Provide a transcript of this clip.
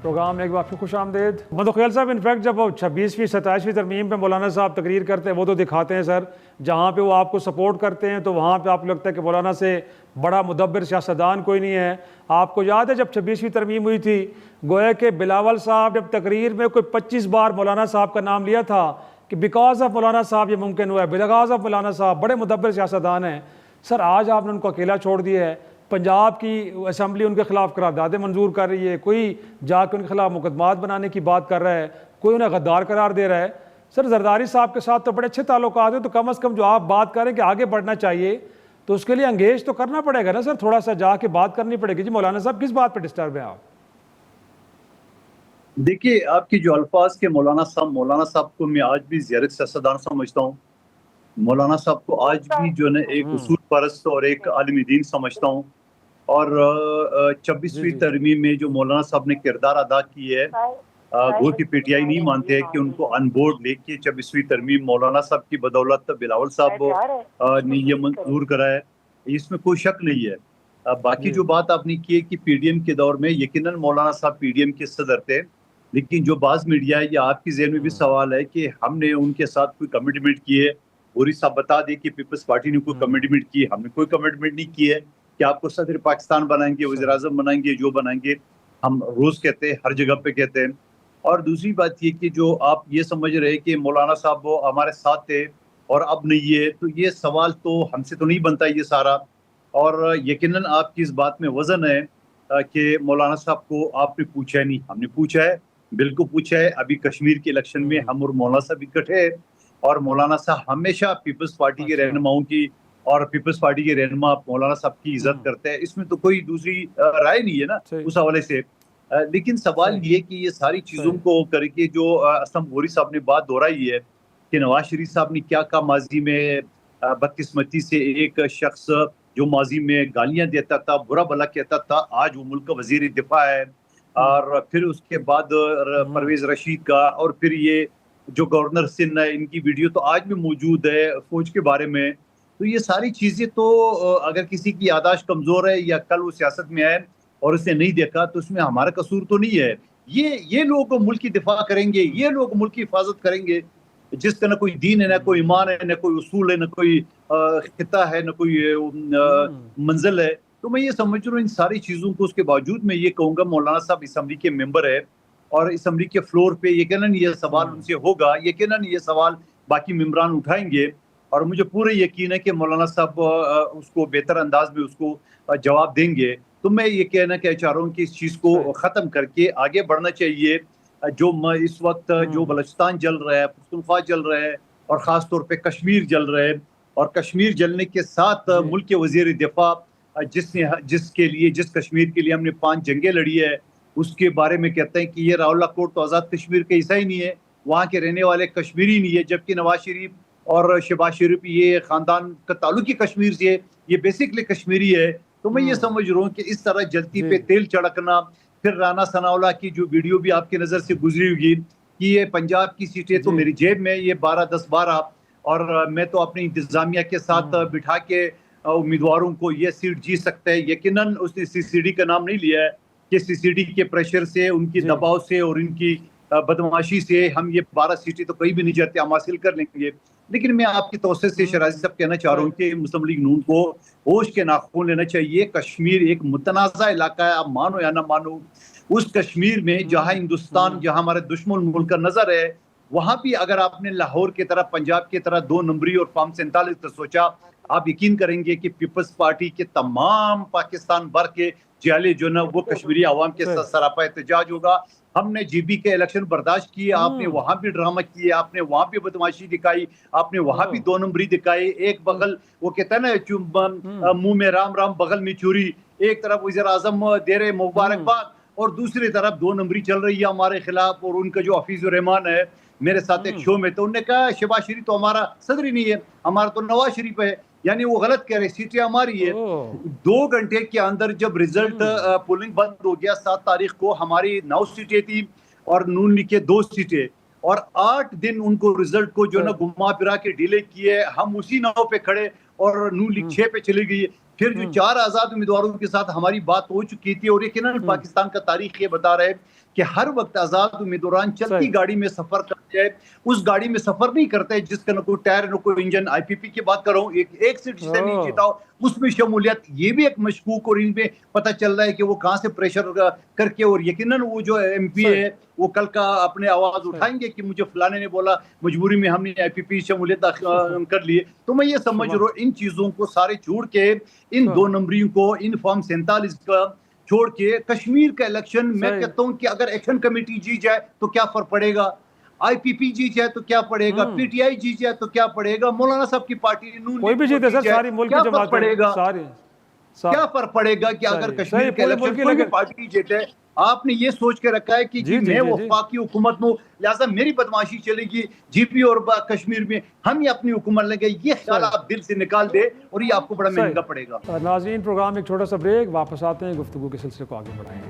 Programme میں ایک بار پھر خوش آمدید. مدخیل صاحب انفیکٹ جب وہ 26ویں 27ویں ترمیم پہ مولانا صاحب تقریر کرتے ہیں وہ تو دکھاتے ہیں سر جہاں پہ وہ آپ کو سپورٹ کرتے ہیں تو وہاں پہ آپ کو لگتا ہے کہ مولانا سے بڑا مدبر سیاستدان کوئی نہیں ہے. آپ کو یاد ہے جب 26ویں ترمیم ہوئی تھی گویا کہ بلاول صاحب جب تقریر میں کوئی 25 بار مولانا صاحب کا نام لیا تھا کہ بیکاز آف مولانا صاحب یہ ممکن ہوا ہے, بیکاز آف مولانا صاحب بڑے مدبر سیاستدان ہیں. سر آج آپ نے ان کو اکیلا چھوڑ دیا ہے, پنجاب کی اسمبلی ان کے خلاف قراردادیں منظور کر رہی ہے, کوئی جا کے ان کے خلاف مقدمات بنانے کی بات کر رہا ہے, کوئی انہیں غدار قرار دے رہا ہے. سر زرداری صاحب کے ساتھ تو بڑے اچھے تعلقات ہیں, تو کم از کم جو آپ بات کریں کہ آگے بڑھنا چاہیے تو اس کے لیے انگیج تو کرنا پڑے گا نا سر, تھوڑا سا جا کے بات کرنی پڑے گی. جی مولانا صاحب کس بات پہ ڈسٹرب ہیں آپ؟ دیکھیے آپ کی جو الفاظ کے مولانا صاحب کو میں آج بھی زیارت سیاستدان سمجھتا ہوں. مولانا صاحب کو آج بھی جو ہے ایک اصول پرست اور ایک عالم دین سمجھتا ہوں. اور 26ویں ترمیم میں جو مولانا صاحب نے کردار ادا کی ہے, گو کہ پی ٹی آئی نہیں مانتے ہیں کہ ان کو ان بورڈ لے کے 26ویں ترمیم مولانا صاحب کی بدولت بلاول صاحب نے یہ منظور کرا ہے, اس میں کوئی شک نہیں ہے. باقی جو بات آپ نے کی ہے کہ پی ڈی ایم کے دور میں یقیناً مولانا صاحب پی ڈی ایم کے صدر تھے, لیکن جو بعض میڈیا ہے یا آپ کی ذہن میں بھی سوال ہے کہ ہم نے ان کے ساتھ کوئی کمٹمنٹ کی ہے. پوری صاحب بتا دیں کہ پیپلز پارٹی نے کوئی کمٹمنٹ کی, ہم نے کوئی کمٹمنٹ نہیں کی ہے کہ آپ کو صدر پاکستان بنائیں گے, وزیر اعظم بنائیں گے, جو بنائیں گے. ہم روز کہتے ہیں, ہر جگہ پہ کہتے ہیں. اور دوسری بات یہ کہ جو آپ یہ سمجھ رہے کہ مولانا صاحب وہ ہمارے ساتھ تھے اور اب نہیں ہے, تو یہ سوال تو ہم سے تو نہیں بنتا یہ سارا. اور یقیناً آپ کی اس بات میں وزن ہے کہ مولانا صاحب کو آپ نے پوچھا ہے, نہیں ہم نے پوچھا ہے, بالکل پوچھا ہے. ابھی کشمیر کے الیکشن میں ہم اور مولانا صاحب اکٹھے ہیں, اور مولانا صاحب ہمیشہ پیپلز پارٹی کے رہنماؤں کی اور پیپلز پارٹی کے رہنما مولانا صاحب کی عزت کرتے ہیں. اس میں تو کوئی دوسری رائے نہیں ہے نا اس حوالے سے. لیکن سوال یہ کہ یہ ساری چیزوں کو کر کے جو اسلم غوری صاحب نے بات دہرائی ہے کہ نواز شریف صاحب نے کیا کہا ماضی میں, بدقسمتی سے ایک شخص جو ماضی میں گالیاں دیتا تھا, برا بھلا کہتا تھا, آج وہ ملک کا وزیر دفاع ہے. اور پھر اس کے بعد پرویز رشید کا, اور پھر یہ جو گورنر سندھ ہے ان کی ویڈیو تو آج بھی موجود ہے فوج کے بارے میں. تو یہ ساری چیزیں تو اگر کسی کی یادداشت کمزور ہے یا کل وہ سیاست میں آئے اور اسے نہیں دیکھا تو اس میں ہمارا قصور تو نہیں ہے. یہ لوگ ملک کی دفاع کریں گے, یہ لوگ ملک کی حفاظت کریں گے جس کا نہ کوئی دین ہے, نہ کوئی ایمان ہے, نہ کوئی اصول ہے, نہ کوئی خطہ ہے, نہ کوئی منزل ہے. تو میں یہ سمجھ رہا ہوں ان ساری چیزوں کو اس کے باوجود میں یہ کہوں گا مولانا صاحب اسمبلی کے ممبر ہے اور اسمبلی کے فلور پہ یقیناً یہ سوال ان سے ہوگا, یقیناً یہ سوال باقی ممبران اٹھائیں گے. اور مجھے پورا یقین ہے کہ مولانا صاحب اس کو بہتر انداز میں اس کو جواب دیں گے. تو میں یہ کہنا چاہ رہا ہوں کہ اس چیز کو ختم کر کے آگے بڑھنا چاہیے. جو اس وقت جو بلوچستان جل رہا ہے, پختونخوا جل رہا ہے, اور خاص طور پہ کشمیر جل رہا ہے, اور کشمیر جلنے کے ساتھ ملک کے وزیر دفاع جس کشمیر کے لیے ہم نے 5 جنگیں لڑی ہے اس کے بارے میں کہتے ہیں کہ یہ راولہ کوٹ تو آزاد کشمیر کا حصہ ہی نہیں ہے, وہاں کے رہنے والے کشمیری نہیں ہے, جبکہ نواز شریف اور شہباز شریف یہ خاندان کا تعلق ہی کشمیر سے ہے, یہ بیسکلی کشمیری ہے. تو میں یہ سمجھ رہا ہوں کہ اس طرح جلتی پہ تیل چڑکنا. پھر رانا ثناءاللہ کی جو ویڈیو بھی آپ کی نظر سے گزری ہوگی کہ یہ پنجاب کی سیٹیں تو میری جیب میں, یہ 12 اور میں تو اپنی انتظامیہ کے ساتھ بٹھا کے امیدواروں کو یہ سیٹ جیت سکتا ہے. یقیناً اس نے سی سی ڈی کا نام نہیں لیا ہے کہ سی سی ڈی کے پریشر سے, ان کی دباؤ سے اور ان کی بدماشی سے ہم یہ 12 سیٹیں تو کہیں بھی نہیں جاتے, ہم حاصل کر لیں گے. لیکن میں آپ کی توسط سے شرازی صاحب کہنا چاہ رہا ہوں کہ مسلم لیگ نون کو ہوش کے ناخن لینا چاہیے. کشمیر ایک متنازع علاقہ ہے, آپ مانو یا نہ مانو. اس کشمیر میں جہاں ہندوستان, جہاں ہمارے دشمن ملک کا نظر ہے, وہاں بھی اگر آپ نے لاہور کی طرح, پنجاب کی طرح 2 نمبری اور فارم 47 کا سوچا, آپ یقین کریں گے کہ پیپلز پارٹی کے تمام پاکستان بھر کے جالے جو نا وہ کشمیری عوام کے ساتھ سراپا احتجاج ہوگا. ہم نے جی بی کے الیکشن برداشت کیے, آپ نے وہاں بھی ڈرامہ کیے, آپ نے وہاں بھی بدماشی دکھائی, آپ نے وہاں بھی 2 نمبری دکھائی. ایک بغل وہ کہتا ہے نا منہ میں رام رام بغل میں چوری, ایک طرف وزیر اعظم دے رہے مبارکباد اور دوسری طرف 2 نمبری چل رہی ہے ہمارے خلاف. اور ان کا جو حفیظ الرحمان ہے میرے ساتھ ایک شو میں, تو انہوں نے کہا شہباز شریف تو ہمارا صدر ہی نہیں ہے, ہمارا تو نواز شریف ہے. یعنی وہ غلط کہہ رہے, سیٹیں ہماری ہے. 2 گھنٹے کے اندر جب رزلٹ پولنگ بند ہو گیا 7 تاریخ کو, ہماری 9 سیٹیں تھی اور نون لیگ کے 2 سیٹیں, اور 8 دن ان کو رزلٹ کو جو نا گھما پھرا کے ڈیلے کیے. ہم اسی 9 پہ کھڑے اور نون لیگ 6 پہ چلی گئی. پھر جو 4 آزاد امیدواروں کے ساتھ ہماری بات ہو چکی تھی، اور یقیناً پاکستان کا تاریخ یہ بتا رہا ہے کہ ہر وقت آزاد امیدواران چلتی گاڑی میں سفر کرتے ہیں، اس گاڑی میں سفر نہیں کرتے جس کا نہ کوئی ٹائر نہ کوئی انجن۔ آئی پی پی کی بات کروں، ایک سیٹ سے نہیں جیتا ہو اس میں شمولیت، یہ بھی ایک مشکوک، اور ان پہ پتہ چل رہا ہے کہ وہ کہاں سے پریشر کر کے، اور یقیناً وہ جو ایم پی ہے وہ کل کا اپنے آواز اٹھائیں گے کہ مجھے فلانے نے بولا، مجبوری میں ہم نے آئی پی پی شمولیت کر لیے۔ تو میں یہ سمجھ رہا ہوں ان چیزوں کو سارے چھوڑ کے، ان 2 نمبریوں کو، ان فارم 47 کا چھوڑ کے، کشمیر کا الیکشن میں کہتا ہوں کہ اگر ایکشن کمیٹی جی جائے تو کیا فرق پڑے گا، آئی پی پی جی جائے تو کیا پڑے گا، پی ٹی آئی جی جائے تو کیا پڑے گا، مولانا صاحب کی پارٹی نون کوئی بھی جیتے سر، ساری ملک کی جماعتیں پڑے گا، ساری کیا فرق پڑے گا کہ اگر کشمیر کا الیکشن کوئی بھی پارٹی جیتے؟ آپ نے یہ سوچ کے رکھا ہے کہ جی میں وفاقی حکومت میں، لہٰذا میری بدماشی چلے گی جی پی اور کشمیر میں، ہم یہ اپنی حکومت لگے، یہ خیال آپ دل سے نکال دے اور یہ آپ کو بڑا مہنگا پڑے گا۔ ناظرین، پروگرام ایک چھوٹا سا بریک، واپس آتے ہیں، گفتگو کے سلسلے کو آگے بڑھائیں گے۔